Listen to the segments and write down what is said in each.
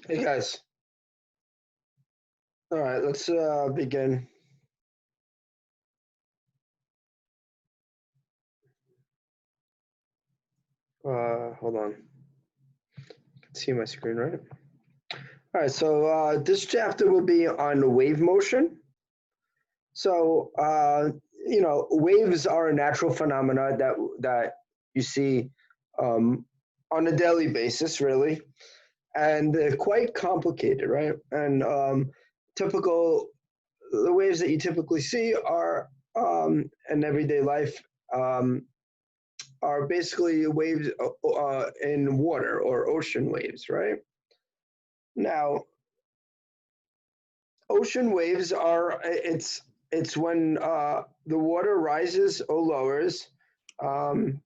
Hey guys. All right, let's begin. Hold on. You can see my screen, right? All right, so this chapter will be on wave motion. So, waves are a natural phenomena that you see on a daily basis, really, and they're quite complicated, right? And the waves that you typically see are in everyday life. Um, are basically waves in water or ocean waves, right? Now, ocean waves are it's when the water rises or lowers um,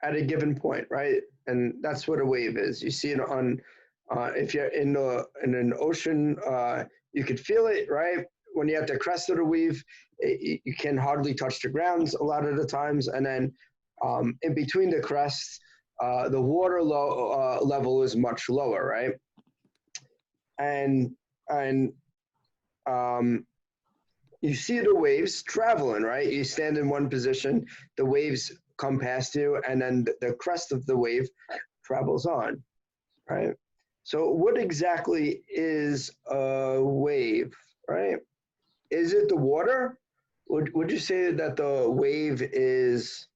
at a given point, right? And that's what a wave is. You see it on if you're in an ocean, you could feel it, right? When you're at the crest of the wave, you can hardly touch the ground a lot of the times, and then in between the crests, the level is much lower, right? And um, you see the waves traveling, right? You stand in one position, the waves come past you, and then the crest of the wave travels on, right? So, what exactly is a wave, right? Is it the water? Would you say that the wave is?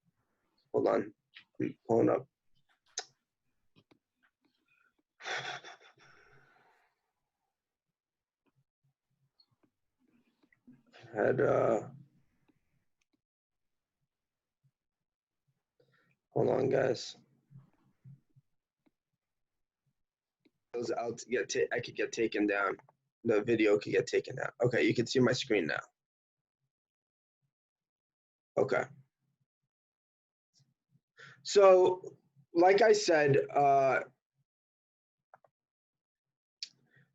Hold on, I'm pulling up. Had hold on, guys. Those out I could get taken down. The video could get taken down. Okay, you can see my screen now. Okay. So, like I said,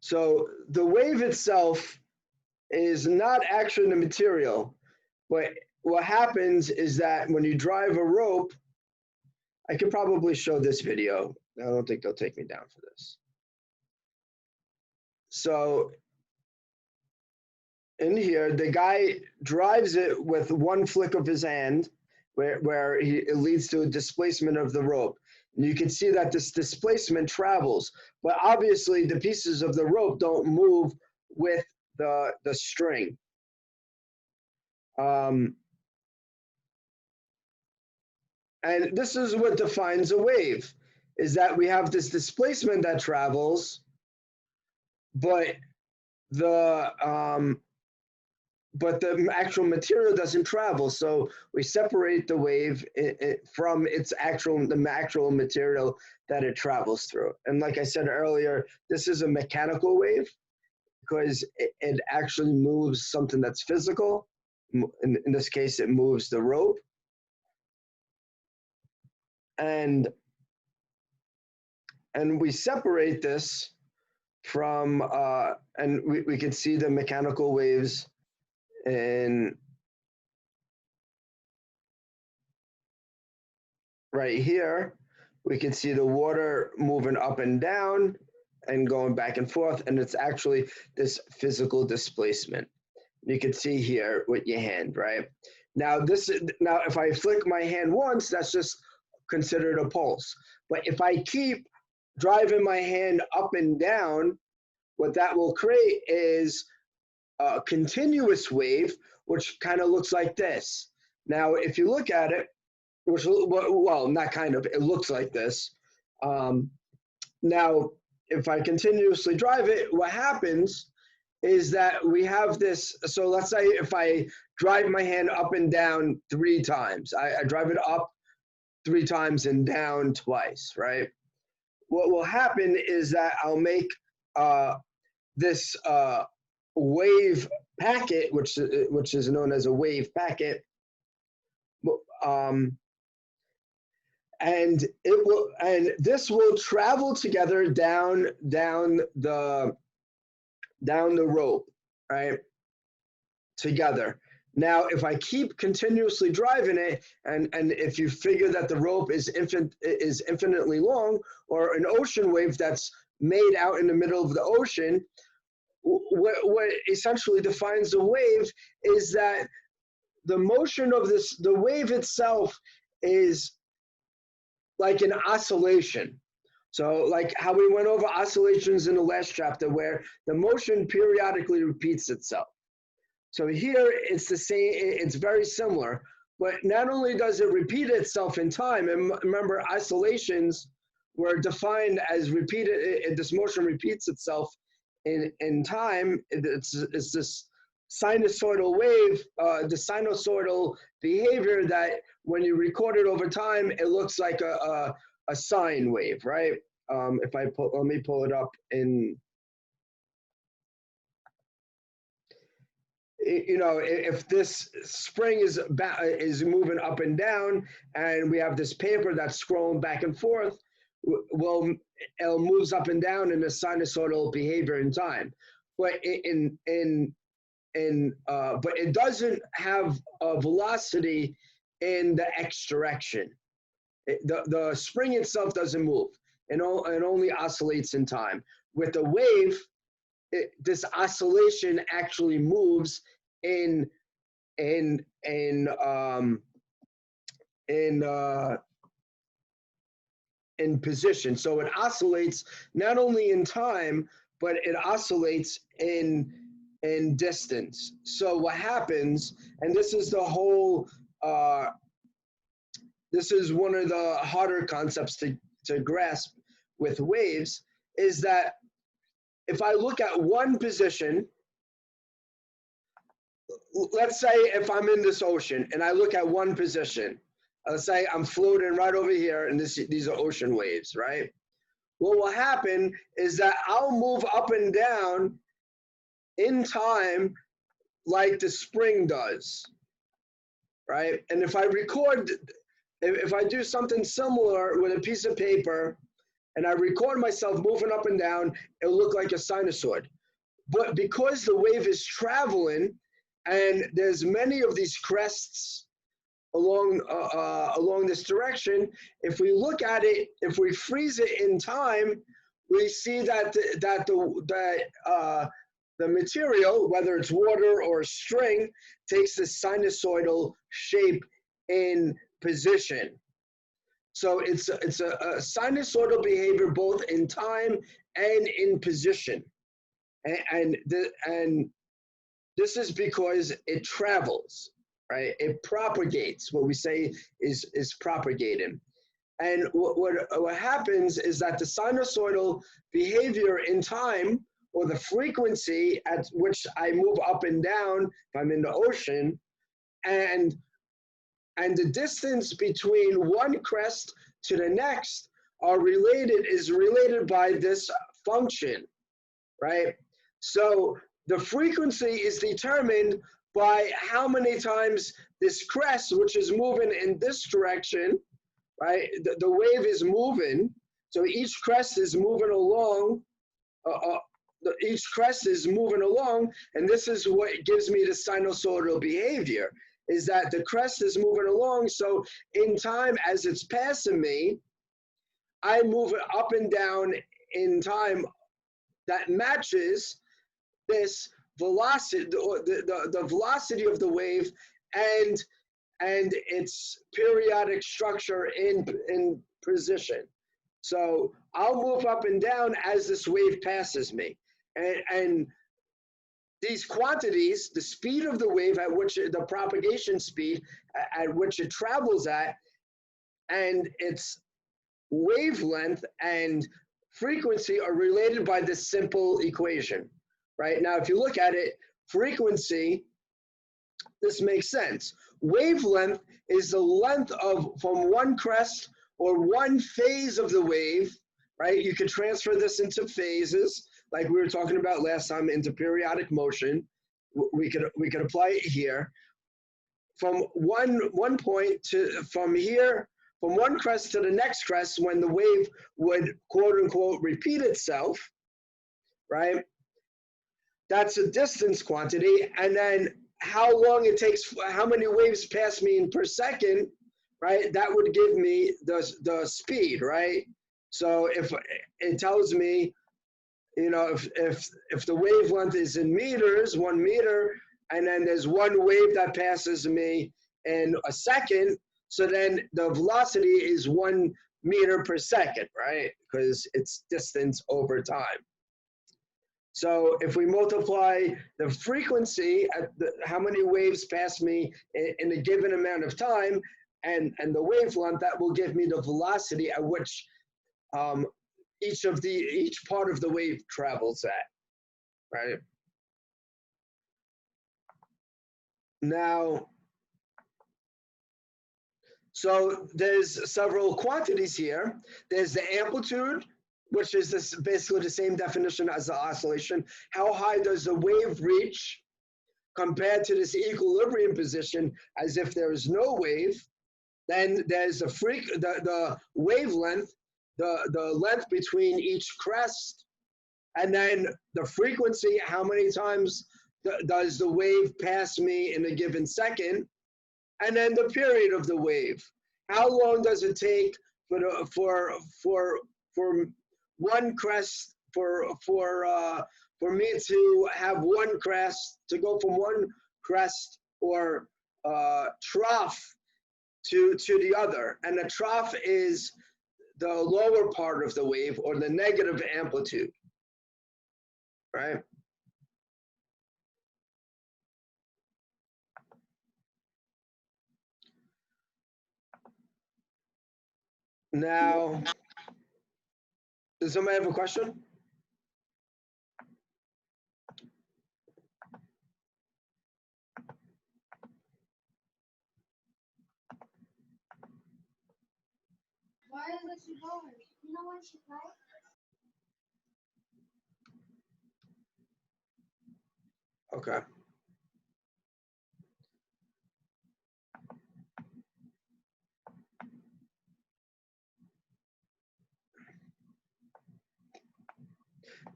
so the wave itself is not actually the material, but what happens is that when you drive a rope, I could probably show this video. I don't think they'll take me down for this. So in here, the guy drives it with one flick of his hand, where it leads to a displacement of the rope. And you can see that this displacement travels, but obviously the pieces of the rope don't move with the string. And this is what defines a wave, is that we have this displacement that travels, but the actual material doesn't travel. So we separate the wave from the actual material that it travels through. And like I said earlier, this is a mechanical wave because it actually moves something that's physical. In this case, it moves the rope. And we separate this from, and we can see the mechanical waves in right here. We can see the water moving up and down and going back and forth, and it's actually this physical displacement. You can see here with your hand, right? Now if I flick my hand once, that's just considered a pulse. But if I keep driving my hand up and down, what that will create is a continuous wave, which kind of looks like this. Now, if you look at it, which, well, not kind of, it looks like this. Now, if I continuously drive it, what happens is that we have this. So let's say if I drive my hand up and down 3 times, I drive it up 3 times and down twice, right? What will happen is that I'll make this wave packet, which is known as a wave packet, and this will travel together down the rope, right? Together. Now, if I keep continuously driving it, and if you figure that the rope is infinitely long, or an ocean wave that's made out in the middle of the ocean, what essentially defines the wave is that the motion of the wave itself is like an oscillation. So like how we went over oscillations in the last chapter, where the motion periodically repeats itself. So here it's the same, it's very similar, but not only does it repeat itself in time, and remember oscillations were defined as repeated, this motion repeats itself in time. It's this sinusoidal wave, the sinusoidal behavior that when you record it over time, it looks like a sine wave, right? If I let me pull it up in, you know, if this spring is moving up and down, and we have this paper that's scrolling back and forth, well, it moves up and down in a sinusoidal behavior in time, but but it doesn't have a velocity in the x direction. The spring itself doesn't move, and it only oscillates in time. With the wave, this oscillation actually moves in position. So it oscillates not only in time, but it oscillates in distance. So what happens, and this is the whole, this is one of the harder concepts to grasp with waves, is that if I look at one position, let's say if I'm in this ocean and I look at one position, let's say I'm floating right over here and these are ocean waves, right? What will happen is that I'll move up and down in time like the spring does, right? And if I record, if I do something similar with a piece of paper and I record myself moving up and down, it'll look like a sinusoid. But because the wave is traveling and there's many of these crests along this direction, if we look at it, if we freeze it in time, we see that the material, whether it's water or string, takes this sinusoidal shape in position. So it's a sinusoidal behavior both in time and in position, and this is because it travels, right? It propagates. What we say is propagating, and what happens is that the sinusoidal behavior in time, or the frequency at which I move up and down if I'm in the ocean, and the distance between one crest to the next is related by this function, right? So the frequency is determined by how many times this crest, which is moving in this direction, right? The wave is moving, so each crest is moving along, each crest is moving along, and this is what gives me the sinusoidal behavior, is that the crest is moving along, so in time, as it's passing me, I move it up and down in time that matches this velocity, the velocity of the wave and its periodic structure in position. So I'll move up and down as this wave passes me. And these quantities, the speed of the wave at which the propagation speed at which it travels at, and its wavelength and frequency are related by this simple equation, right? Now, if you look at it, frequency, this makes sense. Wavelength is the length from one crest or one phase of the wave, right? You could transfer this into phases, like we were talking about last time, into periodic motion. We could apply it here. From one point from one crest to the next crest, when the wave would quote unquote repeat itself, right? That's a distance quantity. And then how long it takes, how many waves pass me per second, right? That would give me the speed, right? So if it tells me, you know, if the wavelength is in meters, 1 meter, and then there's one wave that passes me in a second, so then the velocity is 1 meter per second, right? Because it's distance over time. So if we multiply the frequency at how many waves pass me in a given amount of time, and the wavelength, that will give me the velocity at which each part of the wave travels at, right? Now, so there's several quantities here. There's the amplitude, which is basically the same definition as the oscillation. How high does the wave reach compared to this equilibrium position as if there is no wave? Then there's the wavelength, the length between each crest, and then the frequency, how many times does the wave pass me in a given second, and then the period of the wave. How long does it take for one crest, for me to have one crest, to go from one crest or trough to the other? And the trough is the lower part of the wave, or the negative amplitude, right? Now, does somebody have a question? Why is she going? You know when she plays? Okay.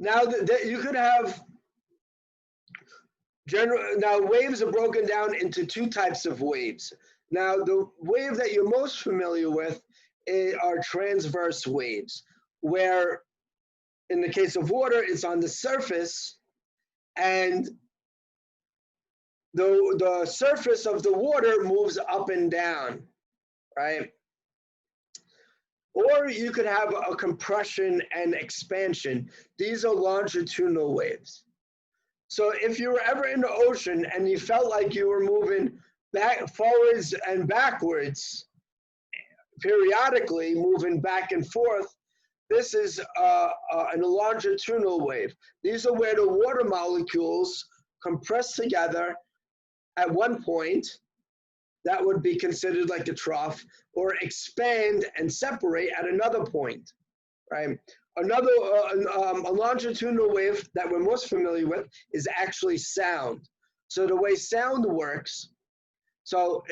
Now you could have now waves are broken down into two types of waves. Now the wave that you're most familiar with are transverse waves, where in the case of water, it's on the surface, and the surface of the water moves up and down, right? Or you could have a compression and expansion. These are longitudinal waves. So if you were ever in the ocean and you felt like you were moving back, forwards and backwards, periodically moving back and forth, this is a longitudinal wave. These are where the water molecules compress together at one point. That would be considered like a trough, or expand and separate at another point, right? Another a longitudinal wave that we're most familiar with is actually sound. So the way sound works, so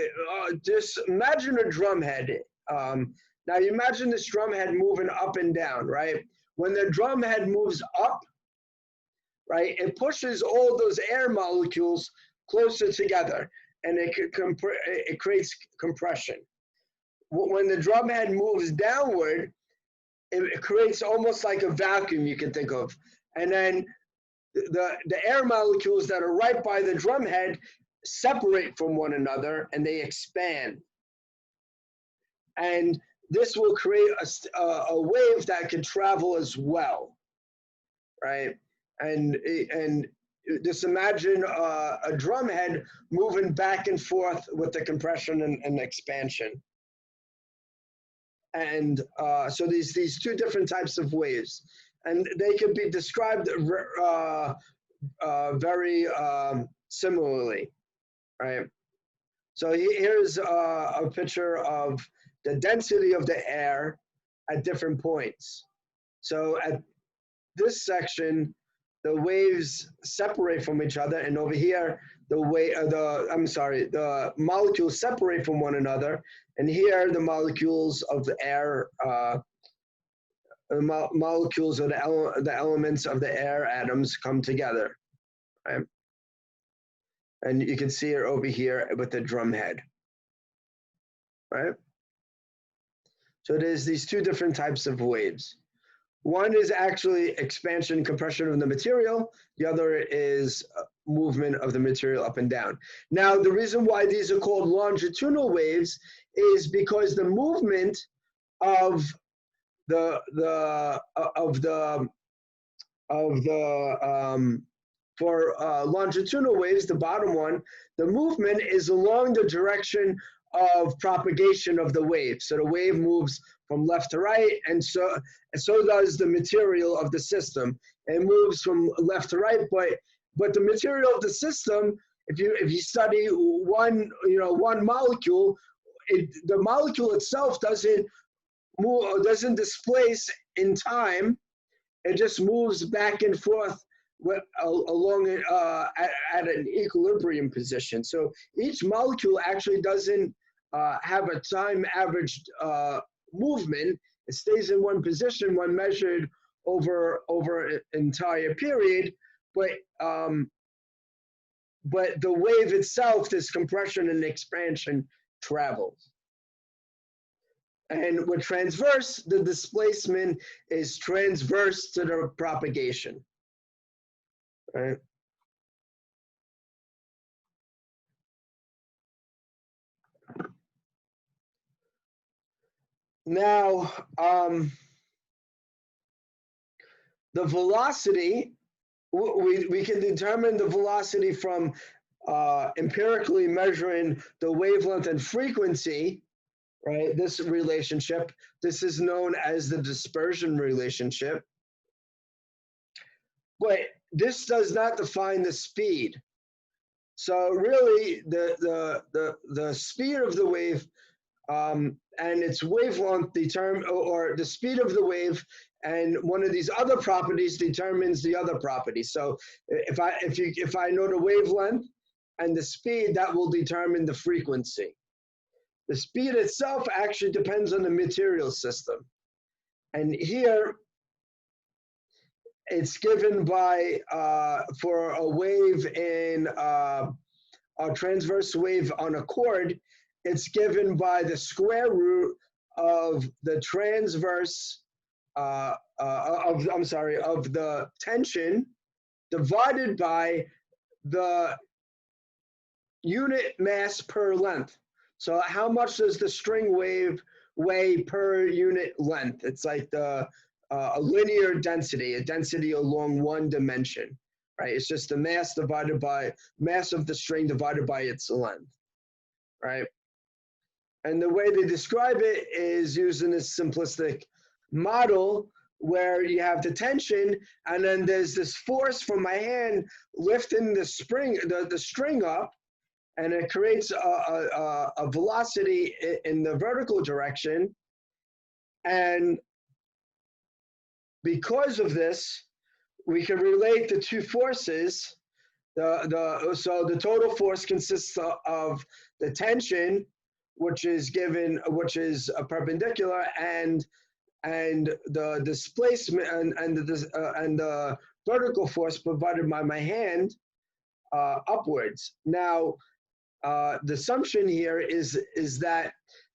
just imagine a drum head. Now you imagine this drum head moving up and down, right? When the drum head moves up, right, it pushes all those air molecules closer together, and it creates compression. When the drum head moves downward, it creates almost like a vacuum, you can think of. And then the air molecules that are right by the drum head separate from one another, and they expand. And this will create a wave that can travel as well, right? And just imagine a drum head moving back and forth with the compression and expansion. And so these two different types of waves, and they can be described very similarly, right? So here's a picture of the density of the air at different points. So at this section, the waves separate from each other, and over here, the molecules separate from one another, and here the molecules of the air, molecules of the elements of the air atoms come together, right? And you can see it over here with the drum head, right? So there's these two different types of waves. One is actually expansion, compression of the material. The other is movement of the material up and down. Now, the reason why these are called longitudinal waves is because the movement of for longitudinal waves, the bottom one, the movement is along the direction of propagation of the wave. So the wave moves from left to right, and so does the material of the system. It moves from left to right, but the material of the system, if you study one molecule, the molecule itself doesn't displace in time. It just moves back and forth along at an equilibrium position. So each molecule actually doesn't have a time averaged movement. It stays in one position when measured over an entire period, but the wave itself, this compression and expansion, travels. And with transverse, the displacement is transverse to the propagation. Right? Now, the velocity, we can determine the velocity from empirically measuring the wavelength and frequency, right? This relationship, this is known as the dispersion relationship. But this does not define the speed. So really, the speed of the wave and its wavelength or the speed of the wave and one of these other properties determines the other property. So if I know the wavelength and the speed, that will determine the frequency. The speed itself actually depends on the material system. And here, it's given by, for a wave in a transverse wave on a chord, it's given by the square root of the transverse, of the tension divided by the unit mass per length. So how much does the string wave weigh per unit length? It's like a linear density, a density along one dimension, right? It's just the mass divided by mass of the string divided by its length, right? And the way they describe it is using this simplistic model where you have the tension and then there's this force from my hand lifting the string up, and it creates a velocity in the vertical direction. And because of this, we can relate the two forces. So the total force consists of the tension, which is perpendicular, and the displacement and the vertical force provided by my hand upwards. Now, the assumption here is that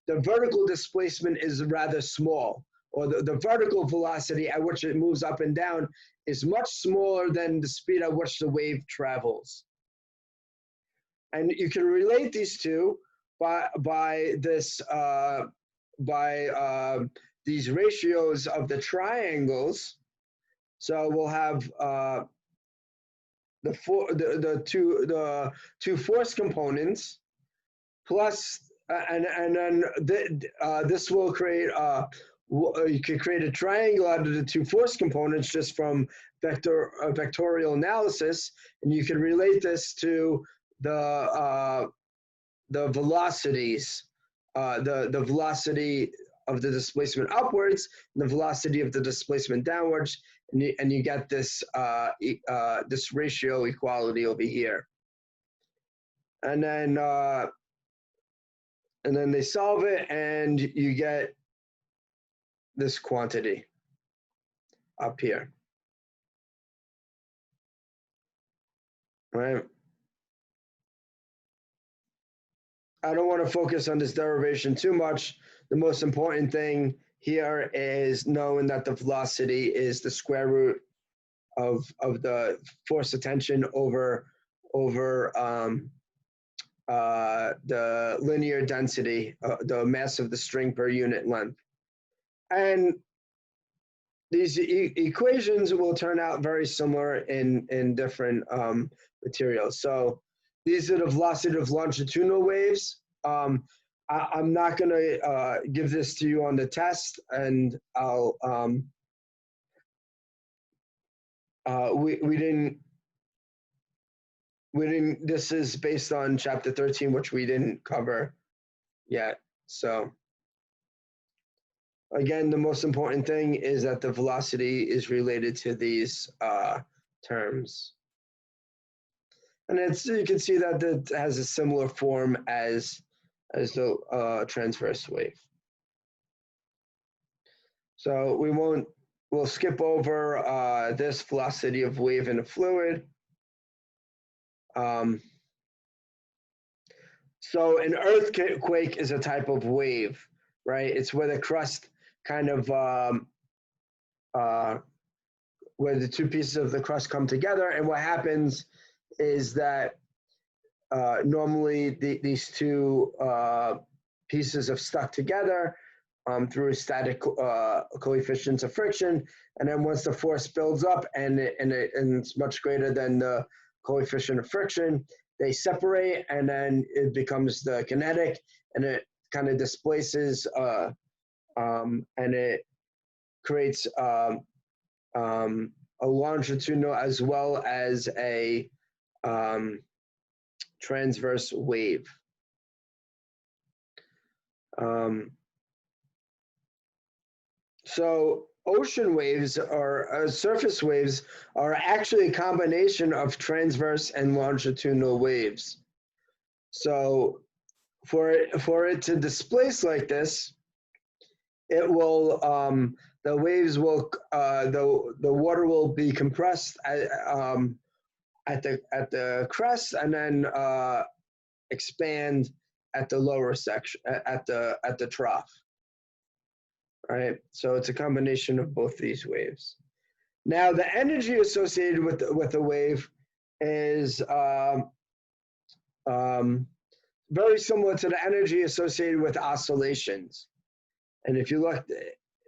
the vertical displacement is rather small, or the vertical velocity at which it moves up and down is much smaller than the speed at which the wave travels. And you can relate these two by these ratios of the triangles. So we'll have the two force components plus, and then this will create you could create a triangle out of the two force components just from vectorial analysis, and you can relate this to the velocities, the velocity of the displacement upwards, and the velocity of the displacement downwards, and you get this this ratio equality over here. And then they solve it, and you get this quantity up here, right? I don't want to focus on this derivation too much. The most important thing here is knowing that the velocity is the square root of the force of tension over the linear density, the mass of the string per unit length. And these equations will turn out very similar in different materials. So these are the velocity of longitudinal waves. I'm not going to give this to you on the test, and I'll we didn't. This is based on chapter 13, which we didn't cover yet. So again, the most important thing is that the velocity is related to these terms. And you can see that it has a similar form as the transverse wave. So we'll skip over this velocity of wave in a fluid. So an earthquake is a type of wave, right? It's where the crust kind of, where the two pieces of the crust come together. And what happens is that normally these two pieces have stuck together through static coefficients of friction. And then once the force builds up and it's much greater than the coefficient of friction, they separate, and then it becomes the kinetic, and it kind of displaces and it creates a longitudinal as well as a transverse wave. So ocean waves or surface waves are actually a combination of transverse and longitudinal waves. So for it to displace like this, it will the waves will the water will be compressed at the crest, and then expand at the lower section at the trough. Right, so it's a combination of both these waves. Now, the energy associated with the wave is very similar to the energy associated with oscillations. And if you look,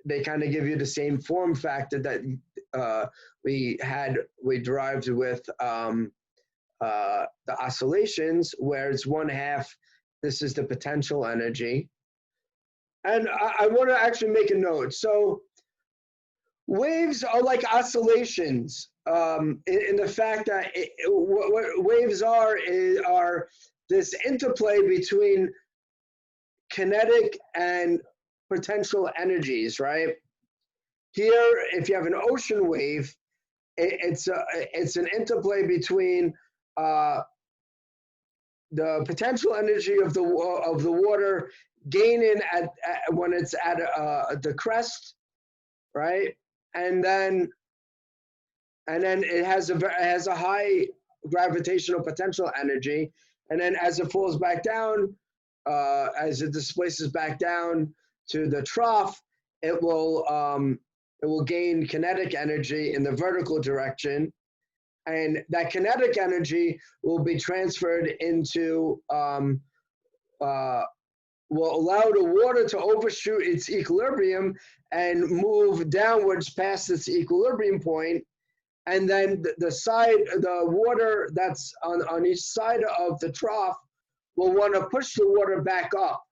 they kind of give you the same form factor that we derived with the oscillations, where it's 1/2. This is the potential energy. And I want to actually make a note. So waves are like oscillations in the fact that what waves are this interplay between kinetic and potential energies, right? Here, if you have an ocean wave, it's an interplay between the potential energy of the water gaining when it's at the crest, right? And then it has a high gravitational potential energy, and then as it falls back down, as it displaces back down to the trough, it will gain kinetic energy in the vertical direction, and that kinetic energy will be transferred into will allow the water to overshoot its equilibrium and move downwards past its equilibrium point. And then the water that's on each side of the trough will want to push the water back up.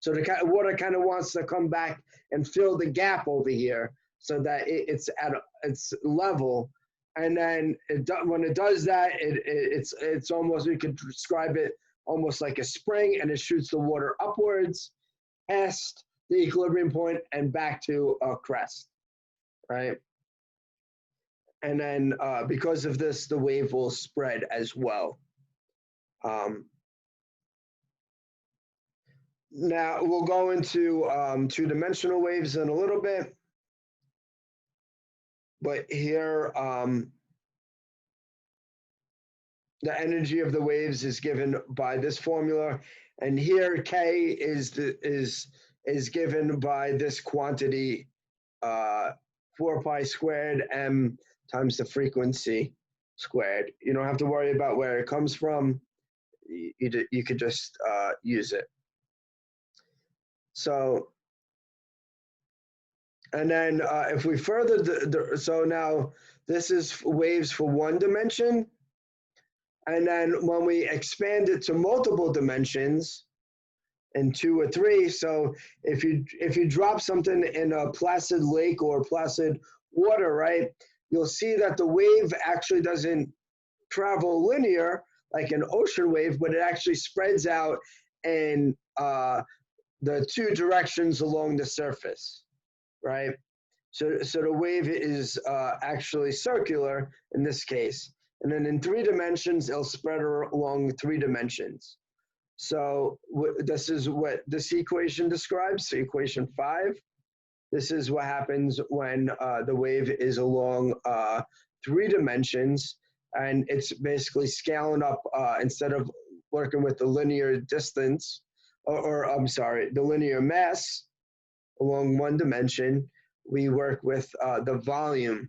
So the water kind of wants to come back and fill the gap over here so that it's at its level. And then when it does that, it's almost, we could describe it almost like a spring, and it shoots the water upwards past the equilibrium point and back to a crest, right? And then because of this, the wave will spread as well. Now we'll go into two-dimensional waves in a little bit, but here the energy of the waves is given by this formula, and here K is given by this quantity, 4 pi squared m times the frequency squared. You don't have to worry about where it comes from. You could just use it. So, and then if we further, so now this is waves for one dimension. And then when we expand it to multiple dimensions, in 2 or 3, so if you drop something in a placid lake or placid water, right, you'll see that the wave actually doesn't travel linear like an ocean wave, but it actually spreads out in the 2 directions along the surface, right? So the wave is actually circular in this case. And then in 3 dimensions, it'll spread along 3 dimensions. So this is what this equation describes, so equation 5. This is what happens when the wave is along 3 dimensions, and it's basically scaling up instead of working with the linear distance, or I'm sorry, the linear mass along 1 dimension, we work with the volume,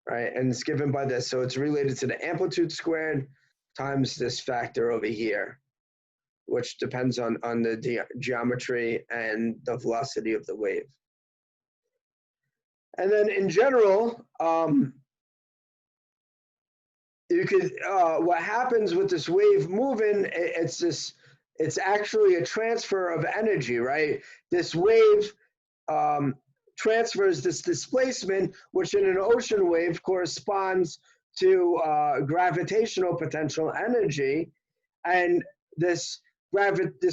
right? And it's given by this. So it's related to the amplitude squared times this factor over here, which depends on the geometry and the velocity of the wave. And then in general, you could, what happens with this wave moving, it's actually a transfer of energy, right? This wave transfers this displacement, which in an ocean wave corresponds to gravitational potential energy. And this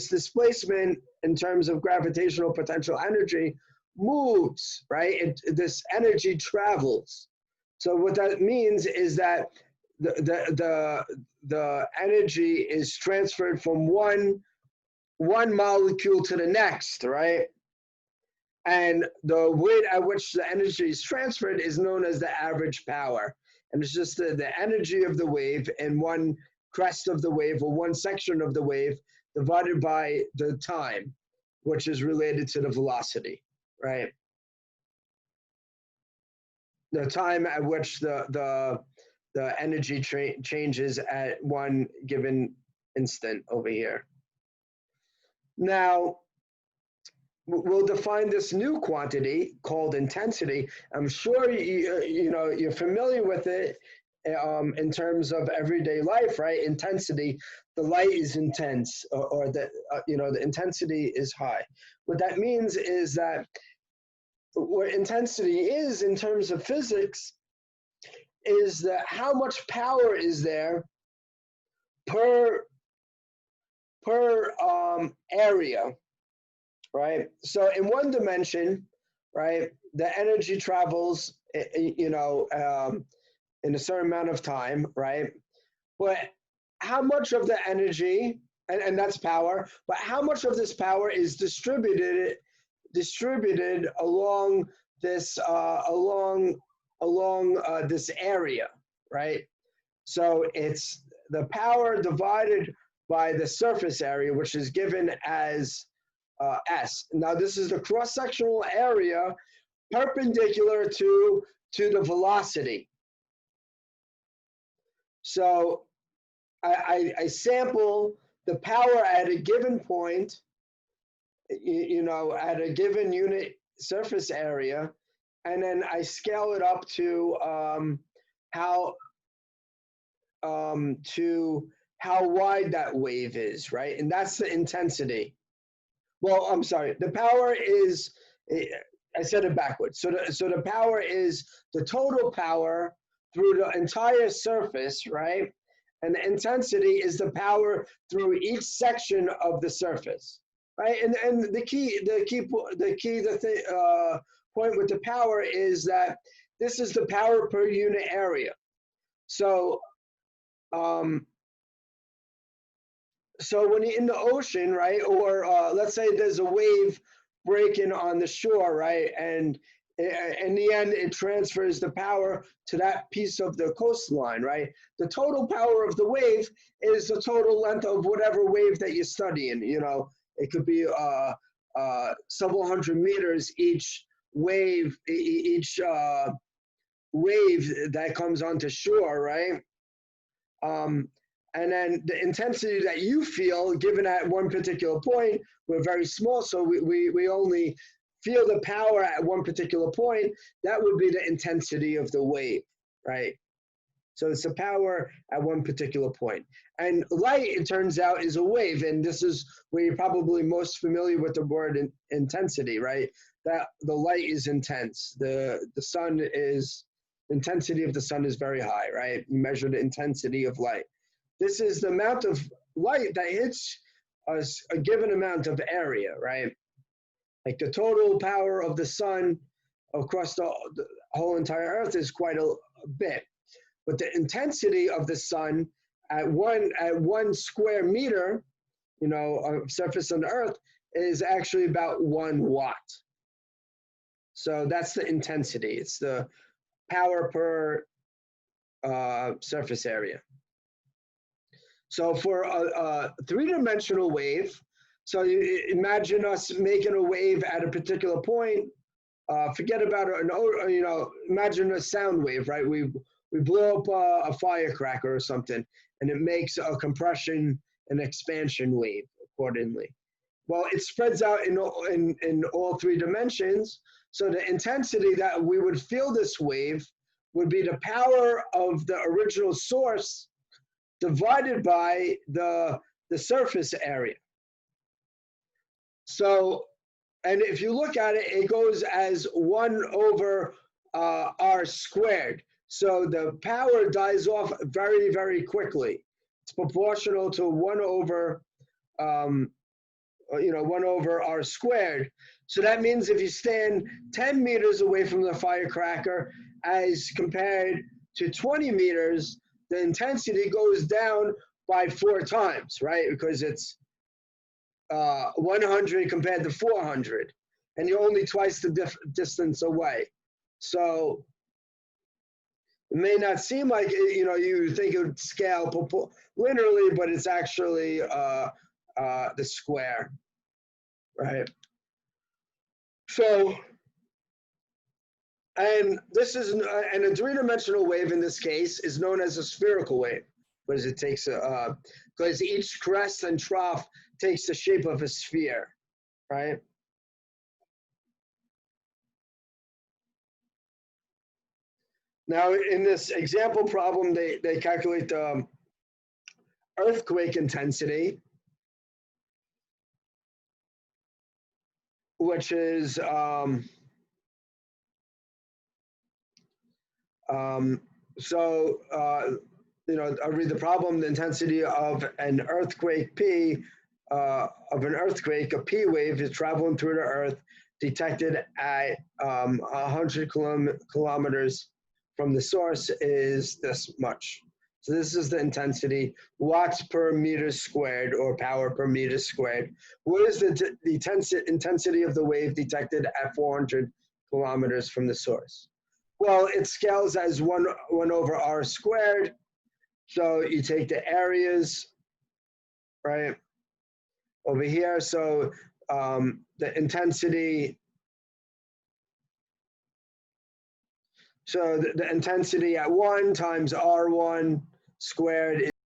displacement in terms of gravitational potential energy moves, right? This energy travels. So what that means is that the energy is transferred from one molecule to the next, right? And the rate at which the energy is transferred is known as the average power. And it's just the energy of the wave in one crest of the wave or one section of the wave divided by the time, which is related to the velocity, right? The time at which the energy changes at one given instant over here. Now, we'll define this new quantity called intensity. I'm sure you're familiar with it in terms of everyday life, right? Intensity, the light is intense, or the intensity is high. What that means is that what intensity is in terms of physics is that how much power is there per area, right? So in one dimension, right, the energy travels, in a certain amount of time, right? But how much of the energy, and that's power, but how much of this power is distributed along this this area, right? So it's the power divided by the surface area, which is given as S. Now this is the cross-sectional area perpendicular to the velocity. So I sample the power at a given point, at a given unit surface area, and then I scale it up to how wide that wave is, right? And that's the intensity. Well, I'm sorry. The power is, I said it backwards. So the power is the total power through the entire surface, right? And the intensity is the power through each section of the surface, right? And the point with the power is that this is the power per unit area. So so when you're in the ocean, right, or let's say there's a wave breaking on the shore, right, and in the end, it transfers the power to that piece of the coastline, right? The total power of the wave is the total length of whatever wave that you're studying. It could be several hundred meters each wave, each wave that comes onto shore, right? And then the intensity that you feel given at one particular point, we're very small, so we only feel the power at one particular point. That would be the intensity of the wave, right? So it's the power at one particular point. And light, it turns out, is a wave, and this is where you're probably most familiar with the word intensity, right? That the light is intense. The sun is, intensity of the sun is very high, right? You measure the intensity of light. This is the amount of light that hits a given amount of area, right? Like the total power of the sun across the whole entire earth is quite a bit. But the intensity of the sun at one square meter, of surface on the earth is actually about 1 watt. So that's the intensity. It's the power per surface area. So for a three-dimensional wave, so you imagine us making a wave at a particular point. Forget about imagine a sound wave, right? We blow up a firecracker or something, and it makes a compression and expansion wave accordingly. Well, it spreads out in all 3 dimensions. So the intensity that we would feel this wave would be the power of the original source divided by the surface area. So, and if you look at it, it goes as 1 over r squared. So the power dies off very, very quickly. It's proportional to 1 over, 1 over r squared. So that means if you stand 10 meters away from the firecracker as compared to 20 meters, the intensity goes down by 4 times, right? Because it's 100 compared to 400, and you're only twice the distance away. So it may not seem like you think it would scale linearly, but it's actually the square, right? So, and this is and a 3-dimensional wave in this case is known as a spherical wave, because it takes because each crest and trough takes the shape of a sphere, right? Now, in this example problem, they calculate the earthquake intensity, which is I'll read the problem. The intensity of an earthquake P, a P wave is traveling through the earth, detected at 100 kilometers from the source is this much. So this is the intensity, watts per meter squared, or power per meter squared. What is the intensity of the wave detected at 400 kilometers from the source? Well, it scales as 1 over r squared. So you take the areas, right, over here. So the intensity, so the intensity at 1 times r1 squared